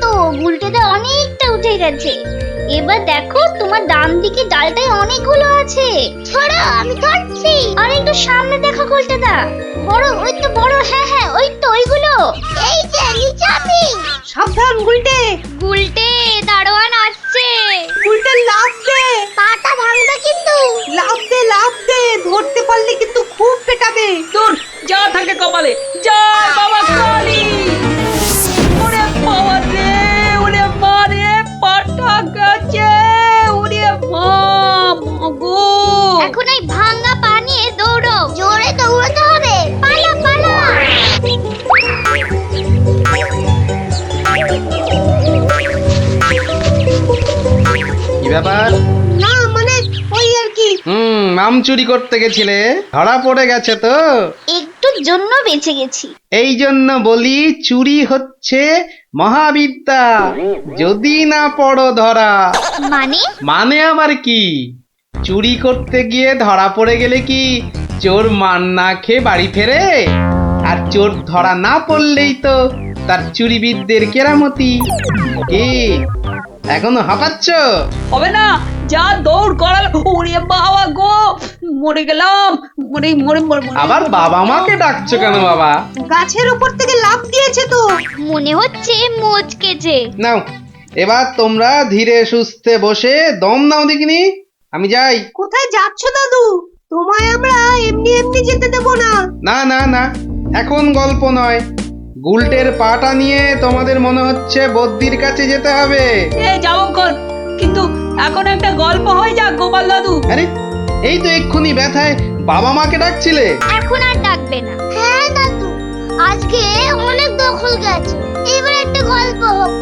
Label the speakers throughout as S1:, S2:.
S1: তো গুলটেটা অনেকটা উঠে গেছে। এবার দেখো তোমার ডান দিকে ডালটায় অনেকগুলো আছে। ছড়া আমি ধরছি। আর একটু সামনে দেখো গুলটেটা, বড়, ওই তো বড়, হ্যাঁ হ্যাঁ ওই তো ওইগুলো। এই যে নিচে আমি।
S2: সাবধান গুলটে,
S1: গুলটে দারোয়ান আসছে।
S2: গুলটে লাফ দে,
S1: পাটা ভাঙবে কিন্তু।
S2: লাফ দে, লাফ দে, ধরতে পারলে কিন্তু খুব পেটাবে।
S3: দূর যা থাকে কপালে। জয় বাবা কালী। ওরে বাবা রে, ওরে মা রে, পাটা গেছে। ওরে মা, মাগো।
S1: এখন এই ভাঙা পা নিয়ে দৌড়ো। জোরে দৌড়াতে হবে। পালা পালা।
S4: কি ব্যাপার?
S2: না মানে ওই আর কি।
S4: আম চুরি করতে গেছিলে, ধরা পড়ে গেছে তো?
S1: একটুর জন্য বেঁচে গেছি।
S4: এই জন্য বলি চুরি হচ্ছে মহাবিদ্যা, যদি না পড়ো ধরা।
S1: মানে?
S4: মানে আবার কি? চুরি করতে গিয়ে ধরা পড়ে গেলে কি চোর মান না খেয়ে বাড়ি ফেরে? আর চোর ধরা না পড়লেই তো তার চুরিবিদদের কেরামতি। কি এখনো হাঁপাচ্ছ?
S3: হবে না, যা দৌড় করাল। ওরে বাবা গো, মরে গেলাম। মরে মরে মরে মরে।
S4: আবার বাবা মাকে ডাকছো কেন বাবা?
S2: গাছের উপর থেকে লাফ দিয়েছে তো।
S1: মনে হচ্ছে মোচকেছে।
S4: নাও এবার তোমরা ধীরে সুস্থে বসে দম নাও দেখিনি। আমি যাই।
S2: কোথায় যাচ্ছ দাদু? তোমায় আমরা এমনি এমনি যেতে দেব না।
S4: না না না, এখন গল্প নয়। গুলটের পাটা নিয়ে তোমাদের মনে হচ্ছে বদ্যির কাছে যেতে হবে।
S3: এই যাবক্ষণ, কিন্তু এখন একটা গল্প হয়ে যাক গোপাল দাদু।
S4: আরে এই তো এক্ষুনি ব্যথায় বাবা মাকে ডাকছিলে।
S1: এখন আর ডাকবে না। হ্যাঁ দাদু, আজকে অনেক দখল গেছে, এবার একটা গল্প হোক,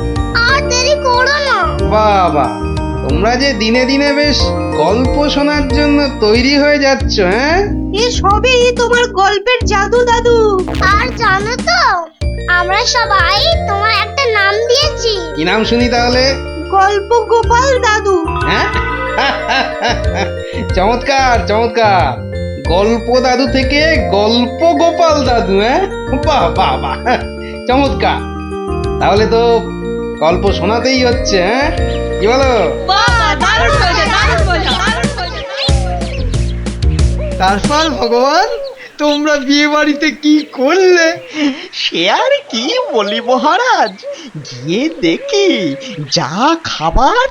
S1: আর দেরি করো না।
S4: বাবা, তোমরা যে দিনে দিনে বেশ গল্প শোনার জন্য তৈরি হয়ে যাচ্ছ। হ্যাঁ,
S2: এ সবই তোমার গল্পের জাদু দাদু।
S1: আর জানো তো, আমরা সবাই তোমার একটা নাম দিয়েছি।
S4: কি নাম শুনি তাহলে?
S2: গল্প গোপাল দাদু।
S4: হ্যাঁ চমৎকার চমৎকার। গল্প দাদু থেকে গল্প গোপাল দাদু। হ্যাঁ, বাহ বাহ বাহ, চমৎকার। তাহলে তো গল্প শোনাতেই হচ্ছে। হ্যাঁ, কি বলো?
S3: বাহ, দারুণ হয়েছে, দারুণ হয়েছে, দারুণ হয়েছে।
S5: তারপর ভগবান, তোমরা বিয়ে বাড়িতে কি করলে?
S6: সে আর কি বলি মহারাজ, গিয়ে দেখি যা খাবার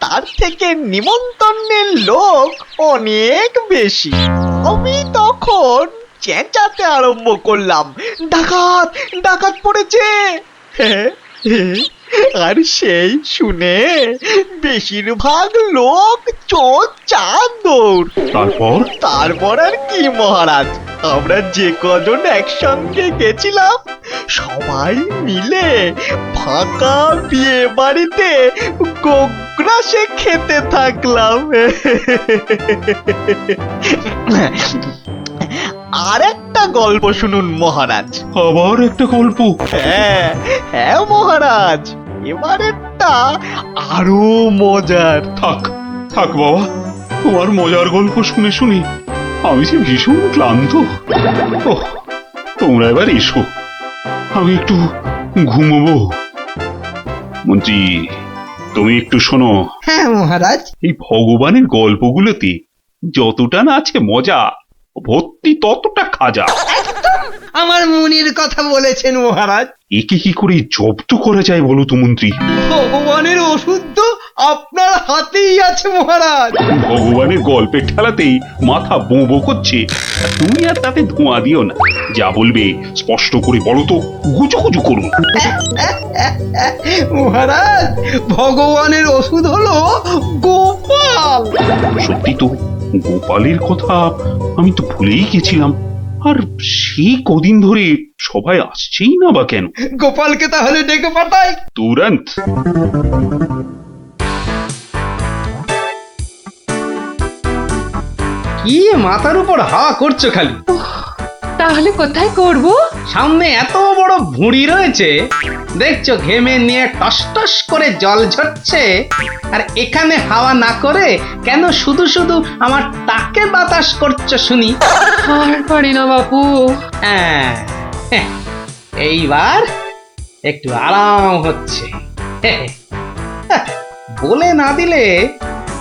S6: তার থেকে নিমন্ত্রণের লোক অনেক বেশি। আমি তখন চেঁচাতে আরম্ভ করলাম, ডাকাত ডাকাত পড়েছে। আর সেই শুনে বেশিরভাগ লোক চোর চাঁদর। তারপর আর কি মহারাজ, আমরা যে কজন একসঙ্গে গেছিলাম সবাই মিলে ফাঁকা বিয়ে বাড়িতে গোগ্রাসে খেতে থাকলাম। আর একটা গল্প শুনুন মহারাজ।
S7: আবার একটা গল্প?
S6: হ্যাঁ হ্যাঁ মহারাজ, এবারেরটা আরো মজার।
S7: থাক থাক বাবা, তোমার মজার গল্প শুনে শুনে আমি যে ভীষণ ক্লান্ত। ওহ, তোমরা এবার এসো, আমি একটু ঘুমোবো। মন্ত্রী, তুমি একটু শোনো।
S5: হ্যাঁ মহারাজ।
S7: এই ভগবানের গল্পগুলোতে যতটা না আছে মজা, ভর্তি ততটা খাজা।
S5: আমার মনির কথা বলেছেন মহারাজ।
S7: একে কি করে জব্দ করা যায় বলো তো মন্ত্রী?
S5: ভগবানের ওষুধ তো আপনার হাতেই আছে মহারাজ।
S7: ভগবানের গল্পের ঠেলাতেই মাথা বোঁ করছে, আর তুমি আর তাতে ধোঁয়া দিও না। যা বলবে স্পষ্ট করে বলো তো, গুজুগুজু করুন।
S5: মহারাজ, ভগবানের ওষুধ হলো গোপাল।
S7: সত্যি তো, গোপালের কথা আমি তো ভুলেই গেছিলাম। আর সেই কদিন ধরে সবাই আসছেই না বা কেন?
S5: গোপালকে তাহলে ডেকে পাঠাই।
S7: তুরন্ত।
S4: কি মাথার উপর হাওয়া করছো খালি?
S3: তাহলে কোথায় করব?
S4: সামনে এত বড় ভুঁড়ি রয়েছে, দেখছো ঘেমে নিয়ে টস টস করে জল ঝরছে, আর এখানে হাওয়া না করে কেন শুধু শুধু আমার টাকে বাতাস করছো শুনি?
S3: আর পারি না বাপু।
S4: হ্যাঁ, এইবার একটু আরাম হচ্ছে। বলে না দিলে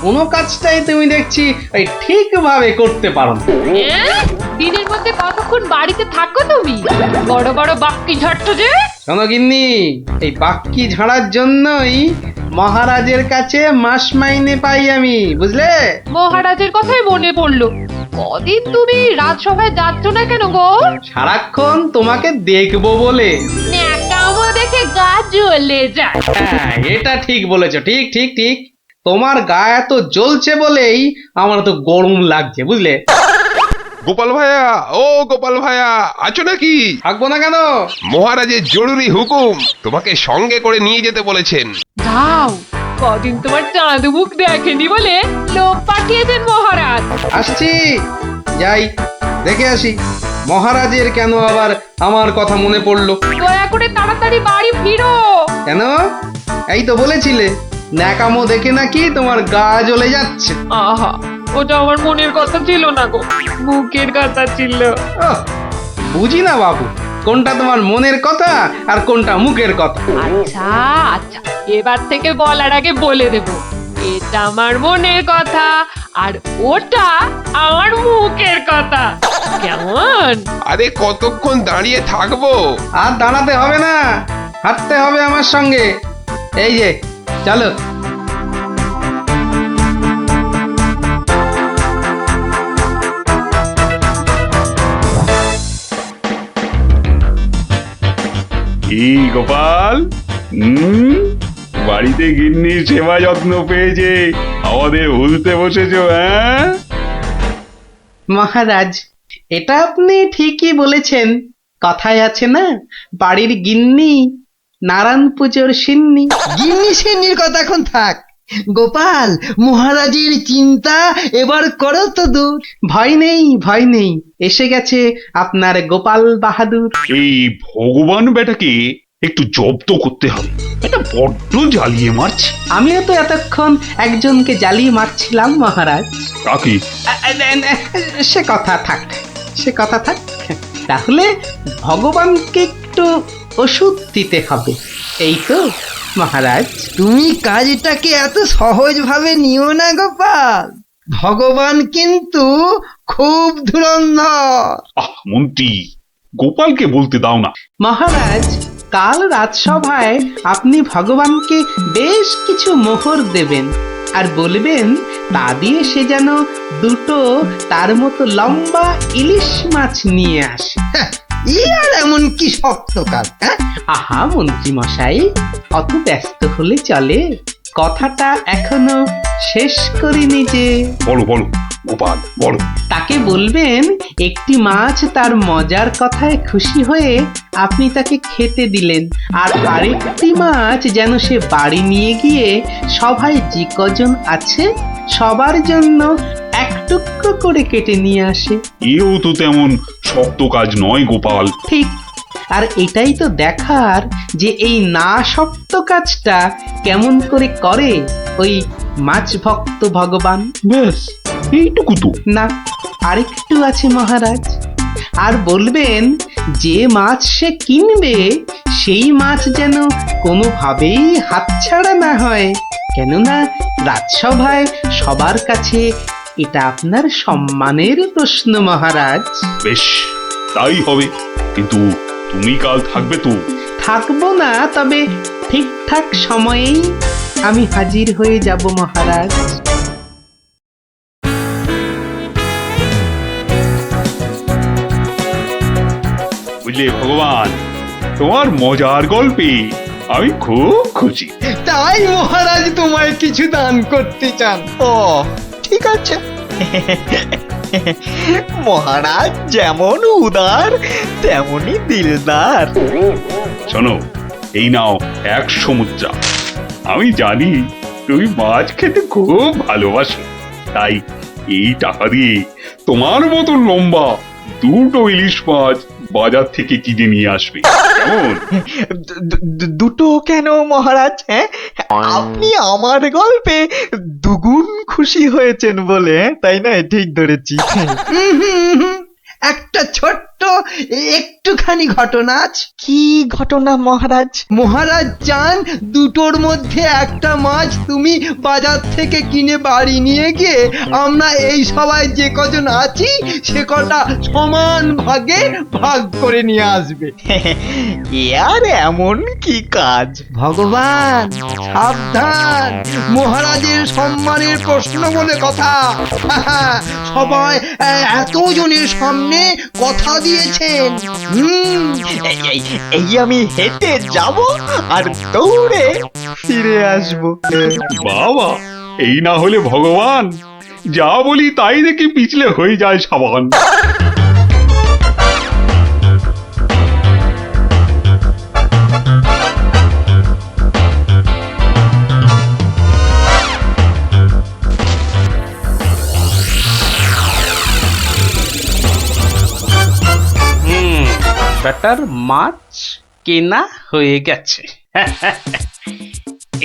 S4: কোনো কাজটাই তুমি দেখছি ওই ঠিকভাবে করতে পারো না।
S3: দিনের মধ্যে কতক্ষণ বাড়িতে থাকো তুমি? বড় বড় বাক্কি ঝাড়ছ যে।
S4: শোনো গিন্নি, এই বাক্কি ঝাড়ার জন্যই মহারাজের কাছে মাস মাইনে পাই আমি, বুঝলে?
S3: মহারাজের কথাই মনে পড়লো। কদিন তুমি রাজসভায় যাচ্ছ না কেন গো?
S4: সারাক্ষণ তোমাকে দেখবো বলে।
S3: ন্যাকামো দেখে গা জ্বলে যায়।
S4: হ্যাঁ, এটা ঠিক বলেছো, ঠিক ঠিক ঠিক। তোমার গা এত জ্বলছে বলেই আমার তো গরম লাগছে, বুঝলে?
S8: গোপাল ভাইয়া, ও গোপাল ভাইয়া, আছো নাকি?
S4: থাকবো না কেন?
S8: মহারাজের জরুরি হুকুম, তোমাকে সঙ্গে করে নিয়ে যেতে বলেছেন।
S3: যাও, কদিন তোমার চাঁদ মুখ দেখেনি বলে লোক পাঠিয়েছেন মহারাজ।
S4: আসছি, যাই দেখে আসি মহারাজের কেন আবার আমার কথা মনে পড়লো।
S3: দয়া করে তাড়াতাড়ি বাড়ি ফিরো।
S4: কেন? এই তো বলেছিলে ন্যাকামো দেখে নাকি তোমার গা জ্বলে যাচ্ছে।
S3: আহা, ওটা আমার মনের কথা ছিল না গো, মুখের কথা ছিল।
S4: ওহ, বুঝি না বাবু, কোনটা তোমার মনের কথা আর কোনটা মুখের কথা।
S3: আচ্ছা আচ্ছা, এবার থেকে বলার আগে বলে দেব, এটা আমার মনের কথা আর ওটা আমার মুখের কথা। কেমন?
S8: আরে কতক্ষণ দাঁড়িয়ে থাকবো?
S4: আর দাঁড়াতে হবে না, হাঁটতে হবে আমার সঙ্গে। এই যে চলো।
S7: কি গোপাল, বাড়িতে গিন্নির সেবা যত্ন পেয়েছে আমাদের ভুলতে বসেছো? হ্যাঁ
S4: মহারাজ, এটা আপনি ঠিকই বলেছেন। কথায় আছে না, বাড়ির গিন্নি নারায়ণ পুজোর সিন্নি।
S2: গিন্নি সেনির কথা এখন থাক। গোপাল, মহারাজের চিন্তা এবার করো তো দূর।
S4: ভয় নেই, ভয় নেই, এসে গেছে আপনার গোপাল বাহাদুর।
S7: এই ভগবান বেটাকে একটু জব্দ করতে হবে, এটা বড্ড জ্বালিয়ে মারছে।
S4: আমিও তো এতক্ষণ একজনকে জ্বালিয়ে মারছিলাম মহারাজ।
S7: কাকে?
S4: সে কথা থাক, সে কথা থাক। তাহলে ভগবানকে একটু ওষুধ দিতে হবে, এই তো মহারাজ।
S2: তুমি কাজটাকে এত সহজ ভাবে নিও না গোপাল, ভগবান কিন্তু খুব ধুরন্ধর।
S7: মন্ত্রী, গোপালকে বলতে দাও না।
S4: মহারাজ, কাল রাজসভায় আপনি ভগবানকে বেশ কিছু মোহর দেবেন আর বলবেন তা দিয়ে সে যেন দুটো তার মতো লম্বা ইলিশ মাছ নিয়ে আসে।
S2: ই আর এমন কি শক্ত কাজ? হ্যাঁ,
S4: আহা মন্ত্রী মশাই, অত ব্যস্ত হলে চলে? কথাটা এখনো শেষ করিনি যে।
S7: বলো বলো গোপাল, বলো।
S4: তাকে বলবেন একটি মাছ তার মজার কথায় খুশি হয়ে আপনি তাকে খেতে দিলেন, আর আরেকটি মাছ যেন সে বাড়ি নিয়ে গিয়ে সবাই যে কজন আছে সবার জন্য এক টুকরো করে কেটে নিয়ে আসে।
S7: এও তো তেমন শক্ত কাজ নয় গোপাল।
S4: ঠিক, আর এটাই তো দেখার যে এই না শক্ত কাজটা কেমন করে করে ওই মাছ ভক্ত ভগবান।
S7: ব্যাস এইটুকু তো?
S4: না, আরেকটু আছে মহারাজ। আর বলবেন যে মাছ সে কিনবে সেই মাছ যেন কোনোভাবেই হাতছাড়া না হয়, কেননা রাজসভায় সবার কাছে এটা আপনার সম্মানের প্রশ্ন মহারাজ।
S7: বেশ, তাই হবে, কিন্তু তুমি কাল থাকবে তো?
S4: থাকবো না, তবে ঠিকঠাক সময়েই আমি হাজির হয়ে যাব মহারাজ।
S7: বুঝলে ভগবান, তোমার মজার গল্পে আমি খুব খুশি।
S2: তাই মহারাজ তোমায় কিছু দান করতে চান।
S6: ও ঠিক আছে। মহারাজ যেমন উদার তেমনি দিলদার।
S7: শোনো, এই নাও 100 মুদ্রা। আমি জানি তুমি মাছ খেতে খুব ভালোবাসো, তাই এই টাকা দিয়ে তোমার মতো লম্বা দুটো ইলিশ মাছ বাজার থেকে কিনে নিয়ে আসবে, কেমন?
S6: দুটো কেন মহারাজ? হ্যাঁ, আপনি আমার গল্পে দুগুণ খুশি হয়েছেন বলে, তাই না? ঠিক ধরেছি।
S2: একটা ছোট্ট একটুখানি ঘটনা আছে।
S6: কি ঘটনা মহারাজ?
S2: মহারাজ চান দুটোর মধ্যে একটা মাছ তুমি বাজার থেকে কিনে বাড়ি নিয়ে গিয়ে আমরা এই সবাই যে কজন আছি সে কটা সমান ভাগে ভাগ করে নিয়ে আসবে।
S6: এ আর এমন কি কাজ?
S2: ভগবান সাবধান, মহারাজের সম্মানের প্রশ্ন বলে কথা। সবাই এতজনের সামনে কথা দিয়েছেন।
S6: এই আমি হেঁটে যাব আর দৌড়ে ফিরে আসবো।
S7: বাবা, এই না হলে ভগবান, যা বলি তাই দেখি পিছলে হয়ে যায় সাবান।
S4: ব্যাটার মাছ কেনা হয়ে গেছে।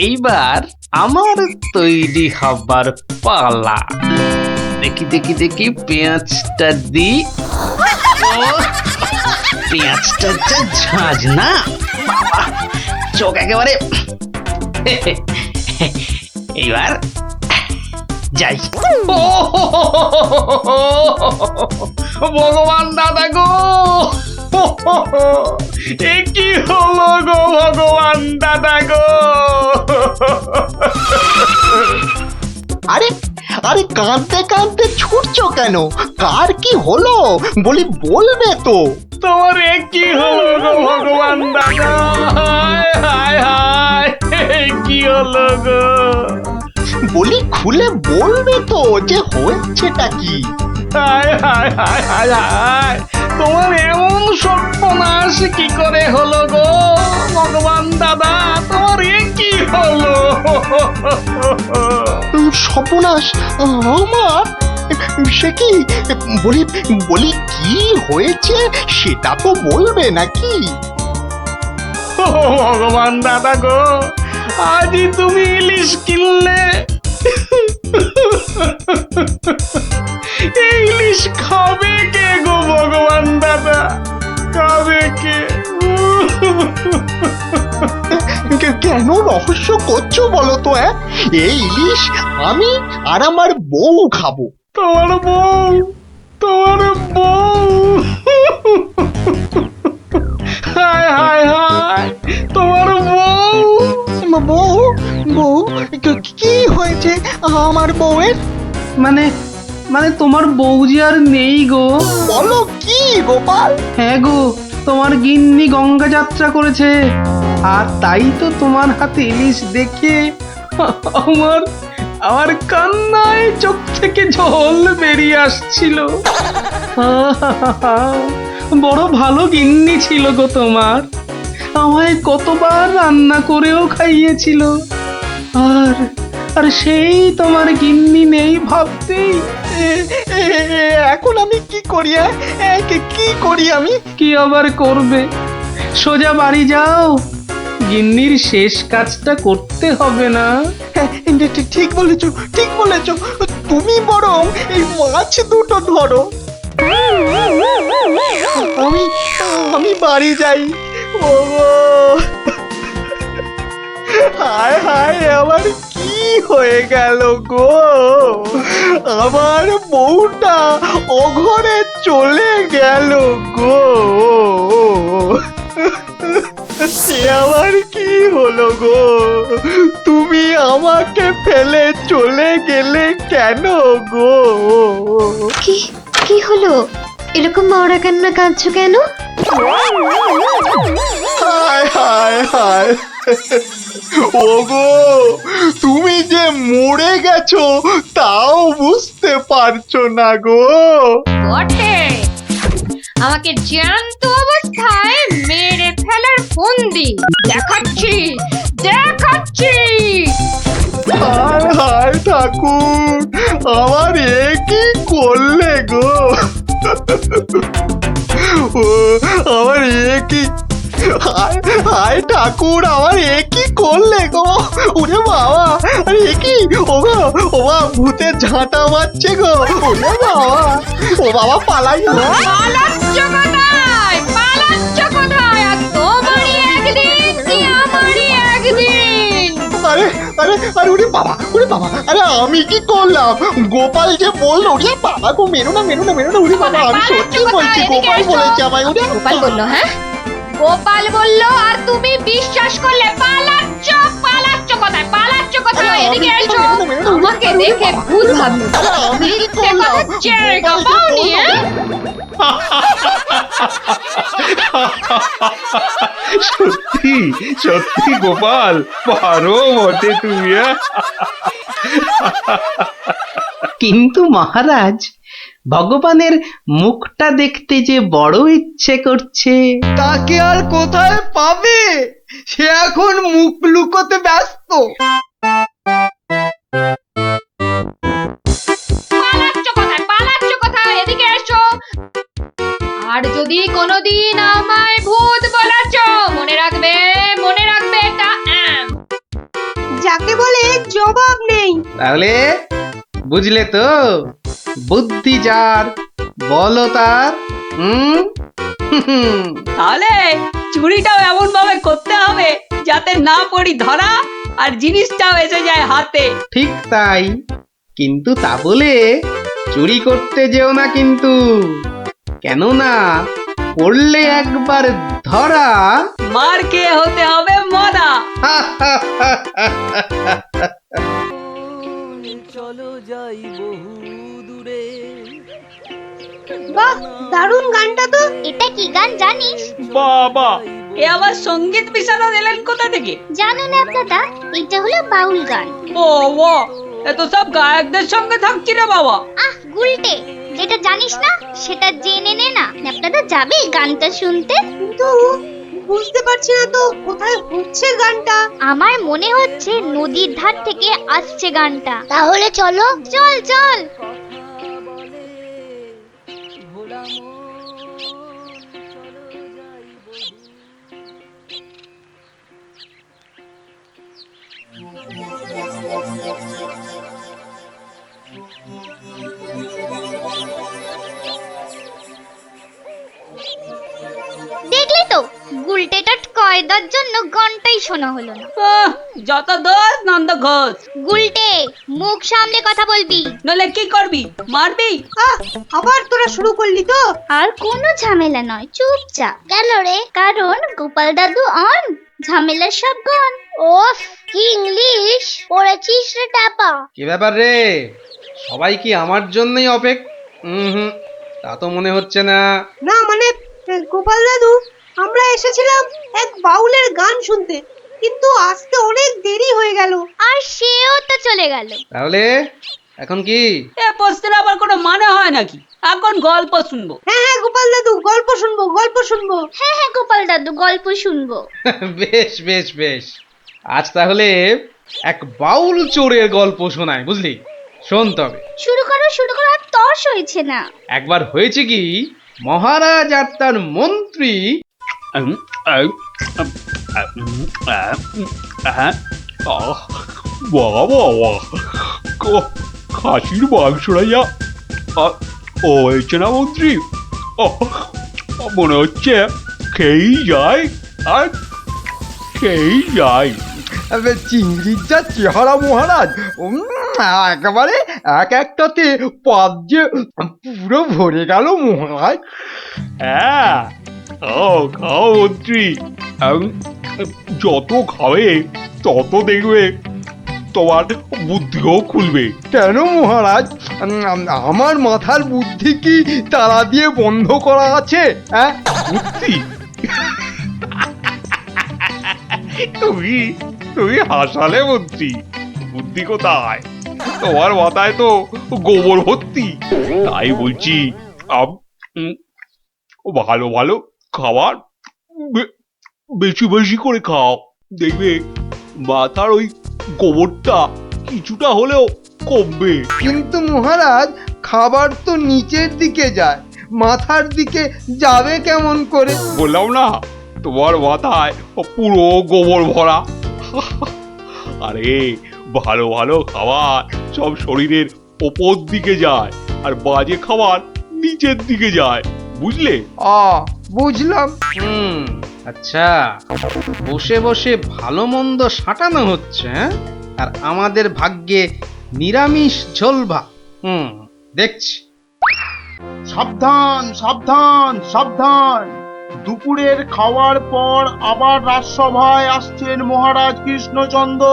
S4: এইবার আমার তৈরি হবার পালা। দেখি দেখি দেখি পেঁয়াজটা দি। পেঁয়াজটা যা ঝাঁজ না, বাবা, চোখ একেবারে। এইবার যাই। ভগবান দাদা গো, এ কি হলো গো ভগবান দাদা গো।
S6: আরে আরে কাঁদতে কাঁদতে ছুটছো কেন? কার কি হলো বলবে তো।
S4: তোমার এ কি হলো গো ভগবান দাদা? হায় হায় হায়, এ কি হলো গো?
S6: খুলে বলবে তো যে হয়েছেটা কি।
S4: হায় হায় হায় হায় হায়, তোমার এমন সর্বনাশ কি করে হলো গো ভগবান দাদা? তোমার এ কি হলো?
S6: সর্বনাশ আমার? সে কি? বলি কি হয়েছে সেটা তো বলবে নাকি?
S4: ও ভগবান দাদা গো, আজই তুমি ইলিশ কিনলে। এই ইলিশ খাবে কে গো ভগবান দাদা? খাবে কে?
S6: কেন রহস্য করছো বলো তো? এই ইলিশ আমি আর আমার বউ খাবো।
S4: তোমার বউ? তোমার বউ? হায় হায় হায়, তোমার বউ?
S6: বউ? বউ? কি হয়েছে আমার বউয়ের?
S4: মানে তোমার বউ যে আর নেই গো।
S6: বলো কি গোপাল?
S4: হ্যাঁ গো, তোমার গিন্নি গঙ্গা যাত্রা করেছে, আর তাই তো তোমার হাতে ইলিশ দেখে আমার কান্নায় চোখ থেকে জল বেরিয়ে আসছিল। বড় ভালো গিন্নি ছিল গো তোমার, আমায় কতবার রান্না করেও খাইয়েছিল। আর সেই তোমার গিন্নি নেই ভাবতেই
S6: এখন আমি কি করি? কি করি আমি?
S4: কি আবার করবে? সোজা বাড়ি যাও, গিন্নির শেষ কাজটা করতে হবে না?
S6: ঠিক বলেছো, ঠিক বলেছো। তুমি বরং এই মাছ দুটো ধরো, আমি বাড়ি যাই। ওগো, হায় হায়, আমার কি হয়ে গেল গো? আমার বউটা অঘরে চলে গেল গো। আমার কি হলো গো? তুমি আমাকে ফেলে চলে গেলে কেন গো?
S1: কি হলো? এরকম মরা কান্না কাঁদছো কেন?
S6: হায় হায় হায়, ওগো, তুমি যে মরে গেছো তাও বুঝতে পারছো না গো।
S9: বটে, আমাকে জ্যান্ত অবস্থায় মেরে ফেলার ফন্দি দেখাচ্ছি।
S6: হায় হায় ঠাকুর, আমার এ কি করলে গো? ও আমার এ কি হায় হায় ঠাকুর, আমার এ কি করলে গো? ওরে বাবা, আরে এ কি? ও গো, ও বাবা, ভূতের ঝাঁটা মারছে গো। ওরে বাবা, ও বাবা পালাই গো।
S9: পালাচ্ছ কোথায়? পালাচ্ছ কোথায়? আর তোমারই একদিন কি আমারই একদিন?
S6: আরে আরে আরে ওরে বাবা, ওরে বাবা, আরে আমি কি করলাম? গোপাল যে বললো, ওরে বাবা গো, মেরো না মেরো না মেরো না, ওরে বাবা, আমি সত্যি বলছি, গোপাল বলেছে আমায়। ওরে
S9: গোপাল বললো, হ্যাঁ গোপাল বললো আর তুমি বিশ্বাস করলে? পালাচ্ছ পালাচ্ছ কোথায়? পালাচ্ছ কোথায়? এদিকে এসো, আমাকে দেখে ভূত ভাবলো।
S6: আরে আমি কি
S9: মিথ্যে
S6: করলাম?
S9: কথা জায়গা পাওনি, হ্যাঁ?
S7: সত্যি সত্যি গোপাল, পারো বটে তুমি।
S4: কিন্তু মহারাজ, ভগবানের মুখটা দেখতে যে বড় ইচ্ছে করছে।
S2: তাকে আর কোথায় পাবে? সে এখন মুখ লুকোতে ব্যস্ত।
S9: পালাচ্ছ কোথায়? পালাচ্ছ কোথায়? এদিকে এসো। আর যদি কোনোদিন আমায় ভূত বলেছ, মনে রাখবে, মনে রাখবে এটা
S3: যাকে বলে জবাব নেই।
S4: তাহলে বুঝলে তো, বুদ্ধি যার বলো তার।
S3: তাহলে চুরিটাও এমন ভাবে করতে হবে যাতে না পড়ি ধরা আর জিনিসটাও এসে যায় হাতে।
S4: ঠিক তাই, কিন্তু তা বলে চুরি করতে যেও না কিন্তু, কেননা পড়লে একবার ধরা।
S3: মার খেয়ে হতে হবে মরা।
S1: বাহ, দারুণ গানটা তো। এটা কি গান জানিস?
S3: বাবা, এ আবার সঙ্গীত মিশানো দিলেন কোথা থেকে?
S1: জানো না দাদা, এটা হলো বাউল গান।
S3: ও ও, এত সব গায়কদের সঙ্গে থাকছি রে বাবা।
S1: আহ গুলটে, যেটা জানিস না সেটা জেনে নে না। আপনারা যাবে গানটা শুনতে? কিন্তু বুঝতে পারছি না তো কোথায় হচ্ছে গানটা। আমার মনে হচ্ছে নদীর ধার থেকে আসছে গানটা। তাহলে চলো, চল চল। দেখলি তো, গুলটেটার কয়দার জন্য গানটাই শোনা হলো না।
S3: আহ, যত দোষ নন্দ ঘোষ।
S1: গুলটে, মুখ সামলে কথা বলবি।
S3: নলে কি করবি? মারবি?
S1: আবার তোরা শুরু করলি তো? আর কোনো ঝামেলা নয়, চুপচাপ। কেন রে? কারণ গোপাল দাদু অন, ঝামেলার সব গন। ওফ, কি ইংলিশ পড়েছিস রে টাপা।
S4: কি ব্যাপার রে, সবাই কি আমার জন্যই তা তো মনে হচ্ছে না।
S10: না মানে গোপাল দাদু, আমরা এসেছিলাম এক বাউলের গান শুনতে, কিন্তু আসতে অনেক দেরি হয়ে গেল।
S1: আর সেও তো চলে গেল।
S4: তাহলে এখন কি?
S3: এ প্রশ্নের আবার কোনো মানে হয় নাকি? এখন গল্প শুনবো।
S10: হ্যাঁ হ্যাঁ গোপাল দাদু, গল্প শুনবো, গল্প শুনবো।
S1: হ্যাঁ হ্যাঁ গোপাল দাদু, গল্প শুনবো।
S4: বেশ বেশ বেশ, আজ তাহলে এক বাউল চোরের গল্প শোনায়, বুঝলি? শোন তবে।
S1: শুরু করো শুরু করো, আর তর্স হয়েছে না।
S4: একবার হয়েছে কি, মহারাজ আর তার মন্ত্রী
S7: খাসির মাংসটা যা ও হয়েছে না মন্ত্রী, মনে হচ্ছে খেয়েই যায় আর খেয়েই যায়।
S2: চিংড়ির যা চেহারা মহারাজ, একেবারে এক একটাতে পাত যে পুরো ভরে গেল মহারাজ।
S7: হ্যাঁ, খাও খাও মন্ত্রী, যত খাবে তত দেখবে তোমার বুদ্ধিও খুলবে।
S2: কেন মহারাজ, আমার মাথার বুদ্ধি কি তালা দিয়ে বন্ধ করা আছে? হ্যাঁ,
S7: বুদ্ধি? তুমি তুমি হাসালে মন্ত্রী, বুদ্ধি কোথায়? তোমার মাথায় তো গোবর ভর্তি। তাই বলছি, ভালো ভালো খাবার বেশি বেশি করে খাও, দেখবে মাথার ওই গোবরটা কিছুটা হলেও কমবে।
S2: কিন্তু মহারাজ, খাবার তো নিচের দিকে যায়, মাথার দিকে যাবে কেমন করে?
S7: বললাম না, তোমার মাথায় পুরো গোবর ভরা। আরে ভালো ভালো খাবার সব শরীরের ওপর দিকে যায়, আর বাজে খাবার নিচের দিকে যায়, বুঝলে?
S2: বুঝলাম।
S4: আচ্ছা, বসে বসে ভালো মন্দ সাঁটানো হচ্ছে, হ্যাঁ? আর আমাদের ভাগ্যে নিরামিষ ঝোল ভাত। দেখছি।
S6: সাবধান সাবধান সাবধান, দুপুরের খাওয়ার পর আবার রাজসভায় আসছেন মহারাজ কৃষ্ণচন্দ্র।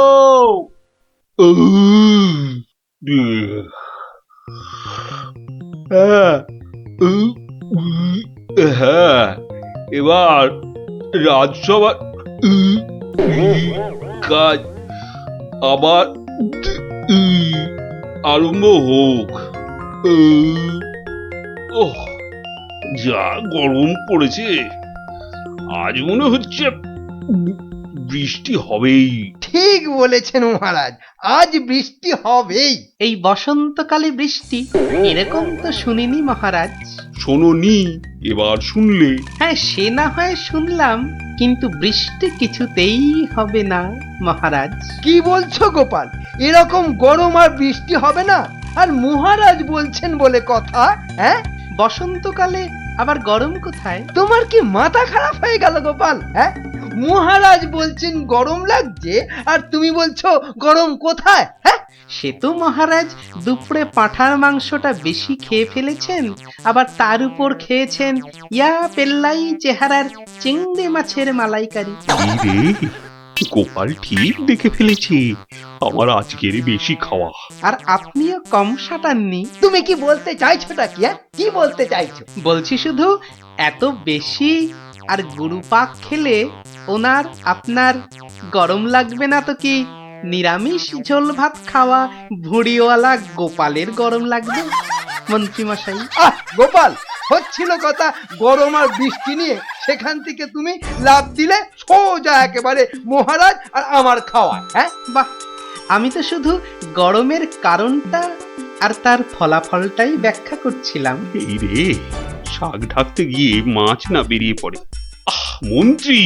S7: হ্যাঁ, এবার রাজসভা কাজ আবার আরম্ভ হোক। ওহ, যা গরম পড়েছে, আজ মনে হচ্ছে বৃষ্টি হবেই।
S2: ঠিক বলেছেন মহারাজ, আজ বৃষ্টি হবেই।
S4: এই বসন্তকালে বৃষ্টি এরকম তো শুনিনি মহারাজ।
S7: শোনোনি, এবার শুনলে।
S4: হ্যাঁ, সে না হয় শুনলাম, কিন্তু বৃষ্টি কিছুতেই হবে না মহারাজ।
S2: কি বলছো গোপাল? এরকম গরম আর বৃষ্টি হবে না? আর মহারাজ বলছেন বলে কথা, হ্যাঁ?
S4: বসন্তকালে আবার গরম কোথায়?
S2: তোমার কি মাথা খারাপ হয়ে গেল গোপাল? হ্যাঁ, মহারাজ বলছেন গরম লাগছে, আর তুমি বলছো গরম কোথায়? হ্যাঁ,
S4: সে তো মহারাজ দুপুরে পাঁঠার মাংসটা বেশি খেয়ে ফেলেছেন, আবার তার উপর খেয়েছেন ইয়া পেল্লাই চেহারার চিংড়ি মাছের মালাইকারি।
S7: রে, গোপাল ঠিক দেখে ফেলেছে আমার আজকের বেশি খাওয়া।
S4: আর আপনিও কম সাটাননি।
S2: তুমি কি বলতে চাইছোটা কি? হ্যাঁ, কি বলতে চাইছো?
S4: বলছি শুধু এত বেশি আর গুরুপাক খেলে ওনার আপনার গরম লাগবে না তো কি নিরামিষ ঝোল ভাত খাওয়া ভুড়িওয়ালা গোপালের গরম লাগবে মন্ত্রী মশাই?
S2: গোপাল, হচ্ছিল কথা গরম আর বৃষ্টি নিয়ে, সেখান থেকে তুমি লাভ দিলে সোজা একেবারে মহারাজ আর আমার খাওয়া। হ্যাঁ,
S4: বাহ, আমি তো শুধু গরমের কারণটা আর তার ফলাফলটাই ব্যাখ্যা করছিলাম।
S7: এই রে, শাক ঢাকতে গিয়ে মাছ না বেরিয়ে পড়ে। মন্ত্রী,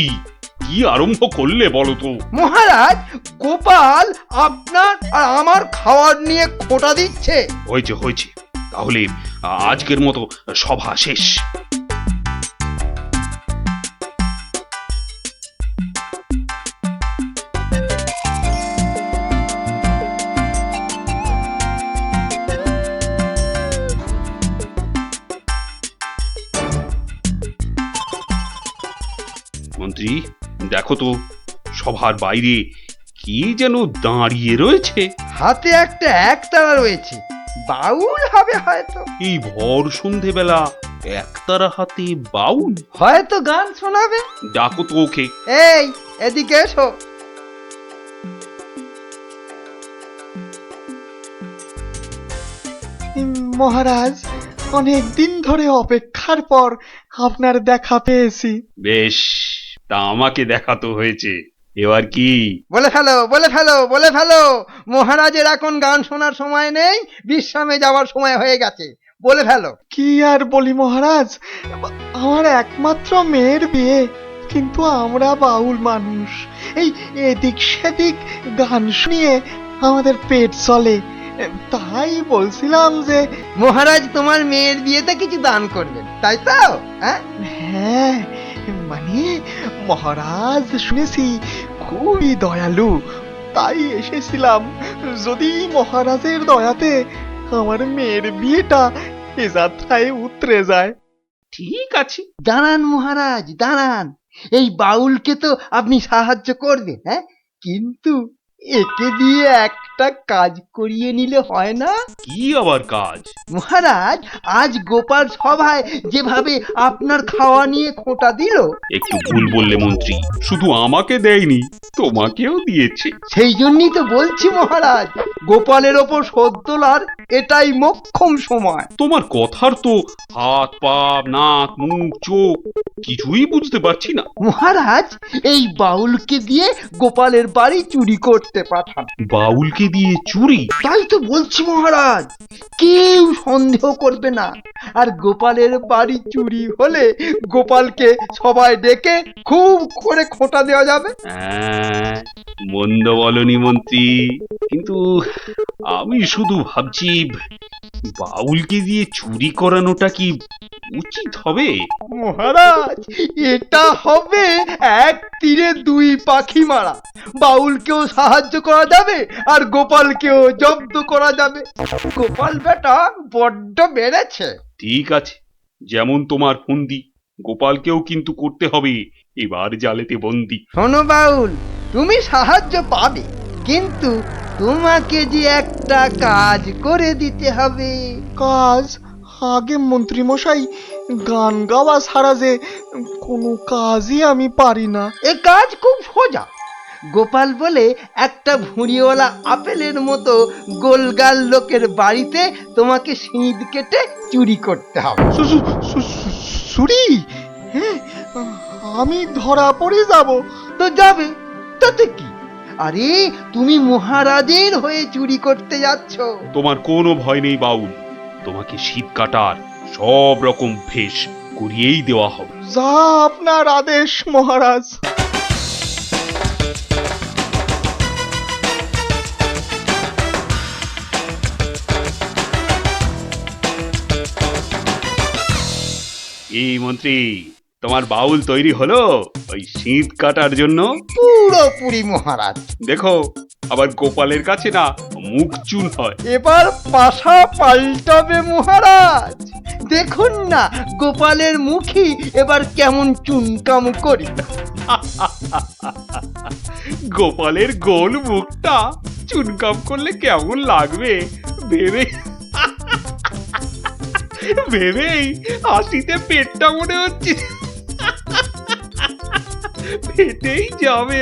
S7: কি আরম্ভ করলে বলো তো?
S2: মহারাজ, গোপাল আপনার আর আমার খাওয়ার নিয়ে খোঁটা দিচ্ছে।
S7: হয়েছে হয়েছে, তাহলে আজকের মতো সভা শেষ। মন্ত্রী, দেখো তো সভার বাইরে কি যেন দাঁড়িয়ে রয়েছে।
S2: হাতে একটা একতারা রয়েছে, বাউল হবে হয়তো।
S7: এই ভর সন্ধেবেলা একতারা হাতে বাউল?
S2: হয়তো গান শোনাবে।
S7: ডাকো তো ওকে।
S2: এই, এদিকে এসো।
S6: মহারাজ, অনেক দিন ধরে অপেক্ষার পর আপনার দেখা পেয়েছি।
S7: বেশ, তা আমাকে দেখাতো হয়েছে, এবার কি?
S2: বলে ফেলো, বলে ফেলো, বলে ফেলো। মহারাজের এখন গান শোনার সময় নেই, বিশ্রামে যাওয়ার সময় হয়ে গেছে। বলে ফেলো।
S6: কি আর বলি মহারাজ, আমার একমাত্র মেয়ের বিয়ে, কিন্তু আমরা বাউল মানুষ, এই এদিক সেদিক গান শুনিয়ে আমাদের পেট চলে। তাই বলছিলাম যে
S2: মহারাজ তোমার মেয়ের বিয়েতে কিছু দান করবেন, তাই তো? হ্যাঁ,
S6: হ্যাঁ, মানে মহারাজ শুনেছি খুবই দয়ালু, তাই এসেছিলাম যদি মহারাজের দয়াতে আমার মেয়ের বিয়েটা এ যাত্রায় উতরে যায়।
S7: ঠিক আছে,
S2: দাঁড়ান মহারাজ, দাঁড়ান। এই বাউলকে তো আপনি সাহায্য করবেন, হ্যাঁ, কিন্তু একে দিয়ে একটা কাজ করিয়ে নিলে হয় না?
S7: কি আবার কাজ?
S2: মহারাজ, আজ গোপাল সভায় যেভাবে আপনার খাওয়া নিয়ে খোঁটা দিল।
S7: একটু ভুল বললে মন্ত্রী, শুধু আমাকে দেয়নি, তোমাকেও দিয়েছে।
S2: সেই জন্যই তো বলছি মহারাজ, গোপালের ওপর শোধ তোলার এটাই মোক্ষম সময়।
S7: তোমার কথার তো হাত পা নাক মুখ চোখ কিছুই বুঝতে পারছি না।
S2: মহারাজ, এই বাউলকে দিয়ে গোপালের বাড়ি চুরি করতে করতে পাঠান।
S7: বাউলকে দিয়ে চুরি?
S2: তাই তো বলছি মহারাজ, কেউ সন্দেহ করবে না। আর গোপালের বাড়ি চুরি হলে গোপালকে সবাই ডেকে খুব করে খোঁটা দেওয়া যাবে।
S7: মন্দ বলনি মন্ত্রী, কিন্তু আমি শুধু ভাবছি বাউলকে দিয়ে চুরি করানোটা কি উচিত হবে?
S2: মহারাজ, এটা হবে এক তীরে দুই পাখি মারা। বাউলকেও সাহায্য করা যাবে আর গোপালকেও জব্দ করা যাবে। গোপাল বেটা বড্ড বেড়েছে।
S7: ঠিক আছে, যেমন তোমার ফন্দি, গোপালকেও কিন্তু করতে হবে এবার জালেতে বন্দি।
S2: শোনো বাউল, তুমি সাহায্য পাবে, কিন্তু তোমাকে যে একটা কাজ করে দিতে হবে।
S6: কাজ? আগে মন্ত্রী মশাই, গান গাওয়া ছাড়া যে কোনো কাজই আমি পারি না।
S2: এ কাজ খুব সোজা। গোপাল বলে একটা ভুঁড়িওয়ালা আপেলের মতো গোলগাল লোকের বাড়িতে তোমাকে সিঁধ কেটে চুরি করতে হবে।
S6: চুরি? হ্যাঁ, আমি ধরা পড়ে যাব
S2: তো যাবে, তাতে কি? আরে তুমি মহারাজের হয়ে চুরি করতে যাচ্ছ।
S7: তোমার কোনো ভয় নেই বাউল, তোমাকে শীত কাটার সব রকম ভেষ করিয়েই দেওয়া হবে।
S6: যা আপনার আদেশ মহারাজ।
S7: এই মন্ত্রী, তোমার বাউল তৈরি হলো ওই শীত কাটার জন্য?
S2: পুরোপুরি মহারাজ।
S7: দেখো, আবার গোপালের কাছে না মুখ চুন হয়।
S2: এবার পাশা পাল্টাবে মহারাজ। দেখুন না গোপালের মুখই এবার কেমন চুনকাম করি।
S7: গোপালের গোল মুখটা চুনকাম করলে কেমন লাগবে ভেবে ভেবেই হাসিতে পেটটা মনে হচ্ছে ফেটেই যাবে।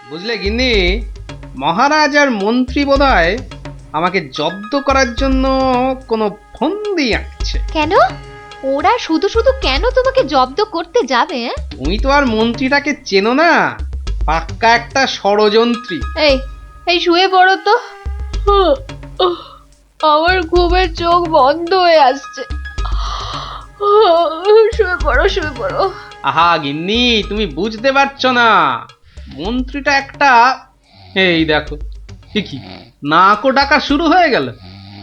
S4: বুঝলে গিন্নি, মহারাজ আর মন্ত্রী বোধহয় আমাকে জব্দ করার জন্য কোনো ফন্দি আঁকছে।
S9: কেন? ওরা শুধু শুধু কেন তোমাকে জব্দ করতে যাবে?
S4: তুমি তো আর মন্ত্রীটাকে চেনো না, পাক্কা একটা ষড়যন্ত্রী।
S9: এই এই শুয়ে পড়ো তো। আমার ঘুমের চোখ বন্ধ হয়ে আসছে। শুয়ে পড়ো, শুয়ে পড়ো।
S4: আহা গিন্নি, তুমি বুঝতে পারছো না, মন্ত্রীটা একটা, এই দেখো কি নাকও ডাকা শুরু হয়ে গেল।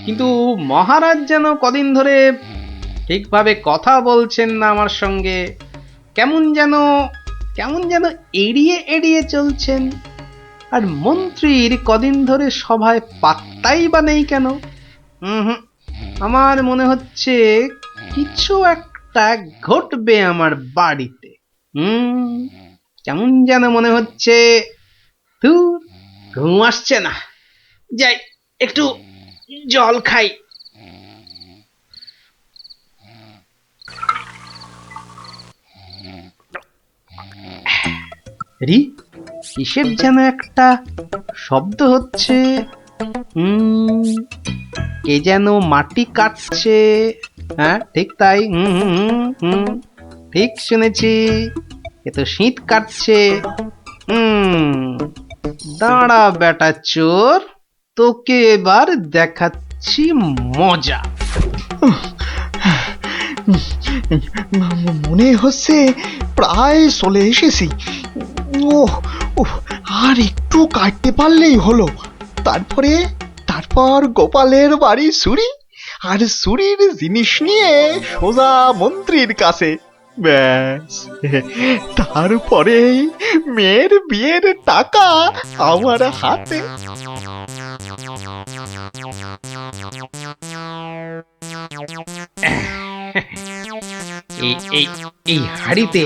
S4: কিন্তু মহারাজ যেন কদিন ধরে ঠিকভাবে কথা বলছেন না আমার সঙ্গে, কেমন যেন এড়িয়ে এড়িয়ে চলছেন। আর মন্ত্রীর কদিন ধরে সভায় পাত্তাই বা নেই কেন? আমার মনে হচ্ছে কিছু একটা ঘটবে আমার বাড়িতে। কেমন যেন মনে হচ্ছে। ঘুম আসছে না, যাই একটু জল খাই। কিসের যেন একটা শব্দ হচ্ছে। কে যেন মাটি কাটছে। হ্যাঁ ঠিক তাই, ঠিক শুনেছি, এ তো শীত কাটছে। দাঁড়া বেটা চোর, তোকে এবার দেখাচ্ছি মজা।
S6: মনে হচ্ছে প্রায় চলে এসেছি। আর একটু কাটতে পারলেই হলো। তারপর গোপালের বাড়ি চুরি, আর চুরির জিনিস নিয়ে সোজা মন্ত্রীর কাছে। ব্যাস, তারপরে মেয়ের বিয়ের টাকা আমার হাতে।
S4: এই হাড়িতে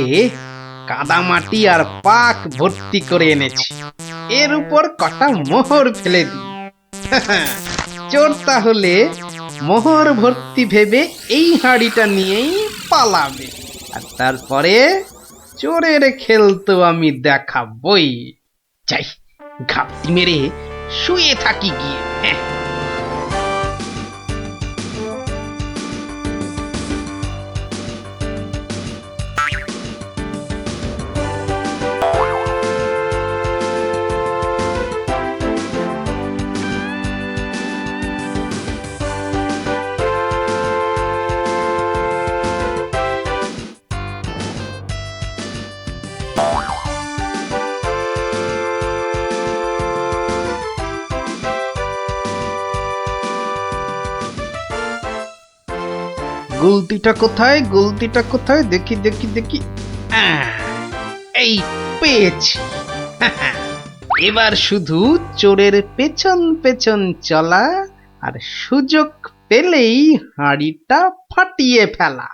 S4: কাদামাটি আর পাক ভর্তি করে এনেছি, এর উপর কটা মোহর ফেলে দিই। চোর তাহলে মোহর ভর্তি ভেবে এই হাড়িটা নিয়েই পালাবে, আর তারপরে চোরের খেল তো আমি দেখাবই। যাই, ঘাপটি মেরে শুয়ে থাকি গিয়ে। গুলতিটা কোথায়, গুলতিটা কোথায়, দেখি দেখি দেখি। এই পেয়েছি। এবার শুধু চোরের পেছন পেছন চলা আর সুযোগ পেলেই হাঁড়িটা ফাটিয়ে ফেলা।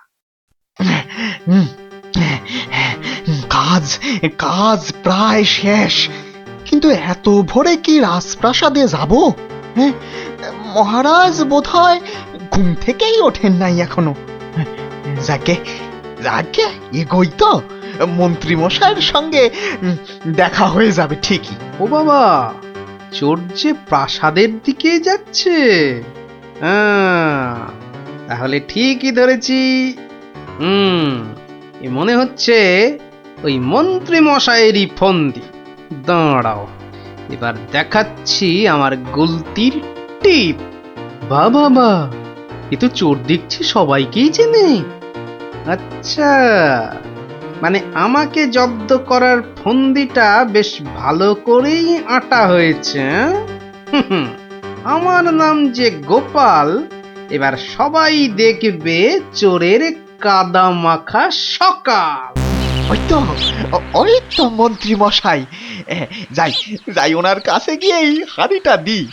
S6: কাজ কাজ প্রায় শেষ, কিন্তু এত ভোরে কি রাজপ্রাসাদে যাব? হ্যাঁ, মহারাজ বোধহয় ঘুম থেকেই ওঠেন নাই এখনো। যাকে যাকে এগোই তো, মন্ত্রী মশাইয়ের সঙ্গে দেখা হয়ে যাবে ঠিকই।
S4: ও বাবা, চোর যে প্রাসাদের দিকে যাচ্ছে। তাহলে ঠিকই ধরেছি। এ মনে হচ্ছে ওই মন্ত্রী মশাইয়েরই ফন্দি। দাঁড়াও, এবার দেখাচ্ছি আমার গুলতির টিপ। বাবা, এ তো চোর দেখছি সবাইকেই চেনে। আচ্ছা, মানে আমাকে জব্দ করার ফন্দিটা বেশ ভালো করেই আঁটা হয়েছে। আমার নাম যে গোপাল, এবার সবাই দেখবে চোরের কাদা মাখা সকাল।
S6: ওই তো মন্ত্রী মশাই, যাই যাই ওনার কাছে গিয়ে এই হাঁড়িটা দিই।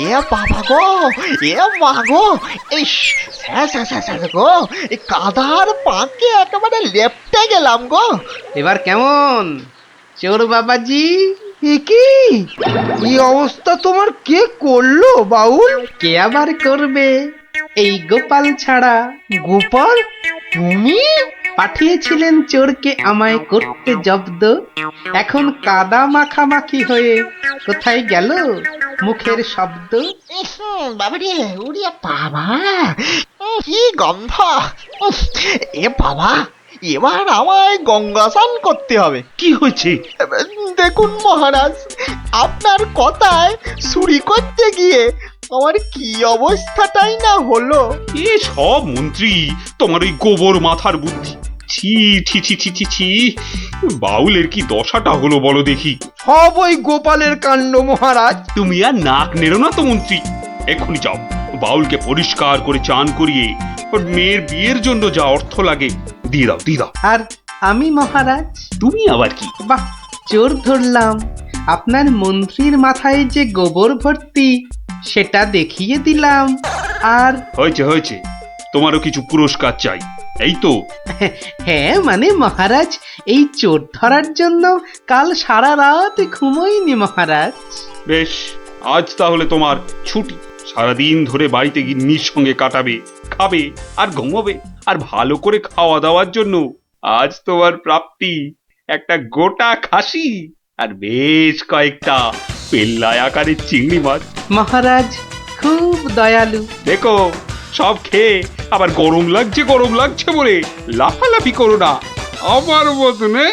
S6: এ বাবা গো, এ মা গো, এই গো, এই কাদার পাকে একেবারে লেপটে গেলাম গো।
S4: এবার কেমন চোর বাবাজি?
S2: এ কি, এই অবস্থা তোমার কে করলো বাউল?
S4: কে আবার করবে, এই গোপাল ছাড়া।
S2: গোপাল, তুমি?
S4: পাঠিয়েছিলেন চোরকে আমায় করতে জব্দ। এখন কাদা মাখামাখি হয়ে কোথায় গেল মুখের শব্দ?
S6: বাবারে, ওরে বাবা, কি গন্ধ! এ বাবা, এবার আমায় গঙ্গা স্নান করতে হবে।
S7: কি হয়েছে?
S6: দেখুন মহারাজ, আপনার কথায় চুরি করতে গিয়ে আমার কি অবস্থাটাই না হলো।
S7: এ সব মন্ত্রী তোমার ওই গোবর মাথার বুদ্ধি। ছি ছি ছি ছি ছি ছি, বাউলের কি দশাটা হলো বলো দেখি।
S2: সব ওই গোপালের কাণ্ড মহারাজ।
S7: তুমি আর নাক নেড়ো না তো মন্ত্রী, এক্ষুনি যাও বাউলকে পরিষ্কার করে চান করিয়ে ওর মেয়ের বিয়ের জন্য যা অর্থ লাগে দিয়ে দাও, দিয়ে দাও।
S4: আর আমি মহারাজ?
S7: তুমি আবার কি?
S4: বাহ, চোর ধরলাম। আপনার মন্ত্রীর মাথায় যে গোবর ভর্তি সেটা দেখিয়ে দিলাম। আর
S7: হয়েছে হয়েছে, তোমারও কিছু পুরস্কার চাই, এই তো।
S4: হ্যাঁ মানে মহারাজ, এই চোর ধরার জন্য কাল সারা রাত ঘুমোইনি মহারাজ।
S7: বেশ, আজ তাহলে তোমার ছুটি। সারাদিন ধরে বাড়িতে গিন্নির সঙ্গে কাটাবে, খাবে আর ঘুমোবে। আর ভালো করে খাওয়া দাওয়ার জন্য আজ তোমার প্রাপ্তি একটা গোটা খাসি আর বেশ কয়েকটা পেল্লায় আকারের চিংড়ি মাছ।
S4: মহারাজ খুব দয়ালু।
S7: দেখো, সব খেয়ে আবার গরম লাগছে বলে লাফালাফি করো না আমার মতনে।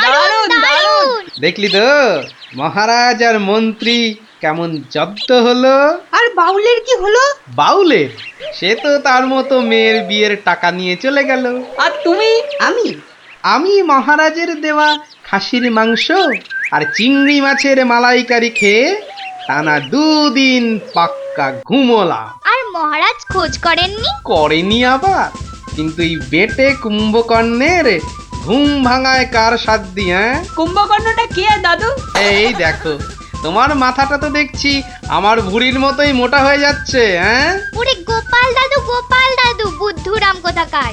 S1: দারুণ দারুণ।
S4: দেখলি তো মহারাজ আর মন্ত্রী কেমন জব্দ হলো।
S10: আর বাউলের কি হলো?
S4: বাউলের, সে তো তার মতো মেয়ের বিয়ের টাকা নিয়ে চলে গেল।
S3: আর তুমি?
S4: আমি মহারাজের দেওয়া খাসির মাংস আর চিংড়ি মাছের মালাইকারি খেয়ে টানা 2 দিন পাক্কা ঘুমোলাম।
S1: আর মহারাজ খোঁজ করেননি?
S4: করেনি আবার, কিন্তু এই বেটে কুম্ভকর্ণের ঘুম ভাঙায় কার সাধ্যি?
S3: কুম্ভকর্ণটা কে দাদু?
S4: এই দেখো, তোমার মাথাটা তো দেখছি আমার ভুঁড়ির মতোই মোটা হয়ে যাচ্ছে।
S1: ওরে গোপাল দাদু, গোপাল দাদু, বুদ্ধুরাম কোথাকার।